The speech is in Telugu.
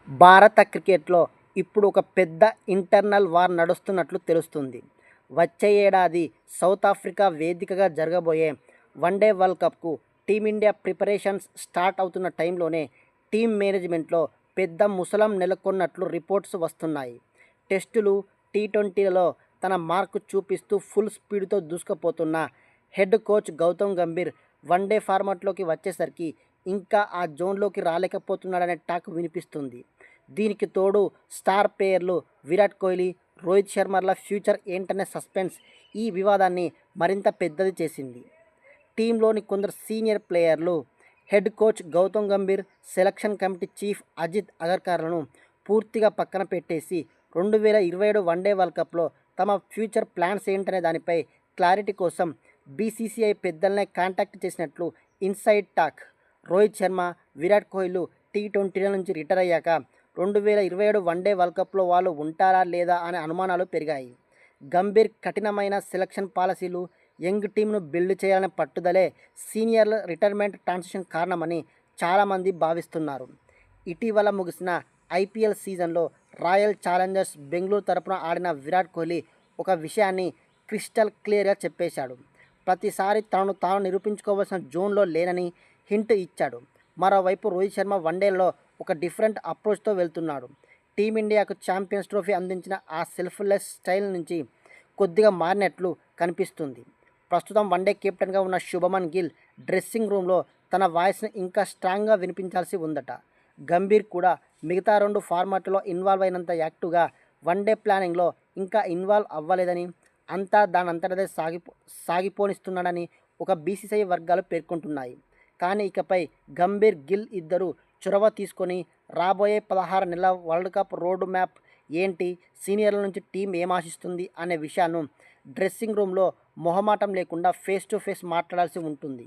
భారత క్రికెట్లో ఇప్పుడు ఒక పెద్ద ఇంటర్నల్ వార్ నడుస్తున్నట్లు తెలుస్తుంది. వచ్చే ఏడాది సౌత్ ఆఫ్రికా వేదికగా జరగబోయే వన్డే వరల్డ్ కప్కు టీమిండియా ప్రిపరేషన్స్ స్టార్ట్ అవుతున్న టైంలోనే టీమ్ మేనేజ్మెంట్లో పెద్ద ముసలం నెలకొన్నట్లు రిపోర్ట్స్ వస్తున్నాయి. టెస్టులు, టీ20లలో తన మార్కు చూపిస్తూ ఫుల్ స్పీడ్తో దూసుకుపోతున్న head coach Gautam Gambhir one day ఫార్మాట్లోకి వచ్చేసరికి ఇంకా ఆ జోన్లోకి రాలేకపోతున్నాడనే టాక్ వినిపిస్తుంది. దీనికి తోడు స్టార్ ప్లేయర్లు విరాట్ కోహ్లీ, రోహిత్ శర్మల ఫ్యూచర్ ఏంటనే సస్పెన్స్ ఈ వివాదాన్ని మరింత పెద్దది చేసింది. టీంలోని కొందరు సీనియర్ ప్లేయర్లు head coach Gautam Gambhir, selection committee chief Ajit అగర్కర్లను పూర్తిగా పక్కన పెట్టేసి 2027 వన్డే వరల్డ్ కప్లో తమ ఫ్యూచర్ ప్లాన్స్ ఏంటనే దానిపై క్లారిటీ కోసం బీసీసీఐ పెద్దలనే కాంటాక్ట్ చేసినట్లు ఇన్సైడ్ టాక్. రోహిత్ శర్మ, విరాట్ కోహ్లీ టీ20ల నుంచి రిటైర్ అయ్యాక 2027 వన్డే వరల్డ్ కప్లో వాళ్ళు ఉంటారా లేదా అనే అనుమానాలు పెరిగాయి. గంభీర్ కఠినమైన సెలక్షన్ పాలసీలు, యంగ్ టీంను బిల్డ్ చేయాలనే పట్టుదలే సీనియర్ల రిటైర్మెంట్ ట్రాన్సిషన్ కారణమని చాలామంది భావిస్తున్నారు. ఇటీవల ముగిసిన ఐపీఎల్ సీజన్లో రాయల్ ఛాలెంజర్స్ బెంగళూరు తరపున ఆడిన విరాట్ కోహ్లీ ఒక విషయాన్ని క్రిస్టల్ క్లియర్గా చెప్పేశాడు. ప్రతిసారి తనను తాను నిరూపించుకోవాల్సిన జోన్లో లేనని హింట్ ఇచ్చాడు. మరోవైపు రోహిత్ శర్మ వన్డేలలో ఒక డిఫరెంట్ అప్రోచ్తో వెళ్తున్నాడు. టీమిండియాకు ఛాంపియన్స్ ట్రోఫీ అందించిన ఆ సెల్ఫ్లెస్ స్టైల్ నుంచి కొద్దిగా మారినట్లు కనిపిస్తుంది. ప్రస్తుతం వన్డే కెప్టెన్గా ఉన్న శుభమన్ గిల్ డ్రెస్సింగ్ రూమ్లో తన వాయిస్ని ఇంకా స్ట్రాంగ్గా వినిపించాల్సి ఉందట. గంభీర్ కూడా మిగతా 2 ఫార్మాట్లలో ఇన్వాల్వ్ అయినంత యాక్టివ్గా వన్డే ప్లానింగ్లో ఇంకా ఇన్వాల్వ్ అవ్వలేదని, అంతా దానంతటదే సాగిపోనిస్తున్నాడని ఒక బీసీసీఐ వర్గాలు పేర్కొంటున్నాయి. కానీ ఇకపై గంభీర్, గిల్ ఇద్దరు చొరవ తీసుకొని రాబోయే 16 నెలల వరల్డ్ కప్ రోడ్ మ్యాప్ ఏంటి, సీనియర్ల నుంచి టీం ఏం ఆశిస్తుంది అనే విషయాలను డ్రెస్సింగ్ రూమ్లో మొహమాటం లేకుండా ఫేస్ టు ఫేస్ మాట్లాడాల్సి ఉంటుంది.